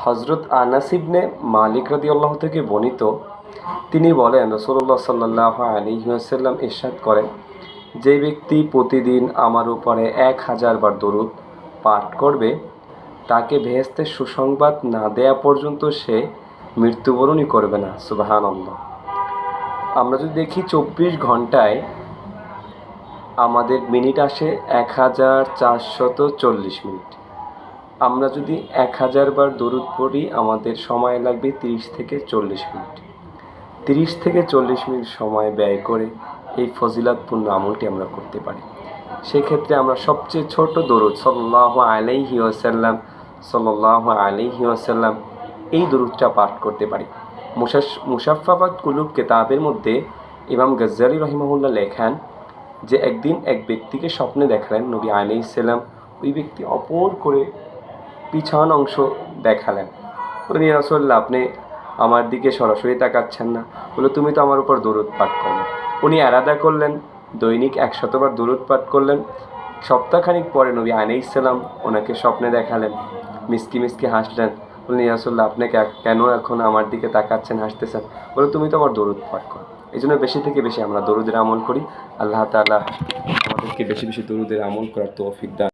হজরত আনাস ইবনে মালিক রাদিয়াল্লাহু থেকে বর্ণিত, তিনি বলেন রাসূলুল্লাহ সাল্লাল্লাহু আলাইহি ওয়াসাল্লাম ইরশাদ করেন, যে ব্যক্তি প্রতিদিন আমার উপরে 1000 বার দরুদ পাঠ করবে, তাকে বেহেশতের সুসংবাদ না দেয়া পর্যন্ত সে মৃত্যুবরণই করবে না। সুবহানাল্লাহ। আমরা যদি দেখি 24 ঘন্টায় আমাদের মিনিট আসে 1440 মিনিট। আমরা যদি 1000 বার দরুদ পড়ি, আমাদের সময় লাগবে 30 থেকে 40 মিনিট। 30 থেকে 40 মিনিট সময় ব্যয় করে এই ফজিলাতপূর্ণ আমলটি আমরা করতে পারি। সেক্ষেত্রে আমরা সবচেয়ে ছোট দরুদ সাল্লাল্লাহু আলাইহি ওয়াসাল্লাম সাল্লাল্লাহু আলাইহি ওয়াসাল্লাম এই দরুদটা পাঠ করতে পারি। মুশাফফাত কুলুব কিতাবের মধ্যে ইমাম গজ্জালি রহিমাহুল্লাহ লেখেন যে একদিন এক ব্যক্তিকে স্বপ্নে দেখালেন নবী আলাইহিস সালাম। ওই ব্যক্তি অপর করে পিছন অংশ দেখালেন। বললেন, ইয়া রাসূলুল্লাহ, আপনি আমার দিকে সরাসরি তাকাচ্ছেন না। বলে, তুমি তো আমার উপর দরুদ পাঠ করো। উনি এরাদা করলেন, দৈনিক 100 বার দরুদ পাঠ করলেন। সপ্তাহখানিক পরে নবী আলাইহিস সালাম ওনাকে স্বপ্নে দেখালেন, মিসকি মিসকি হাসলেন। বললেন, ইয়া রাসূলুল্লাহ, আপনি কেন এখন আমার দিকে তাকাচ্ছেন, হাসতেছেন? বলে, তুমি তো আমার দরুদ পাঠ করো। এই জন্য বেশি থেকে বেশি আমরা দরুদের আমল করি। আল্লাহ তাআলা আমাদেরকে বেশি বেশি দরুদের আমল করার তৌফিক দান।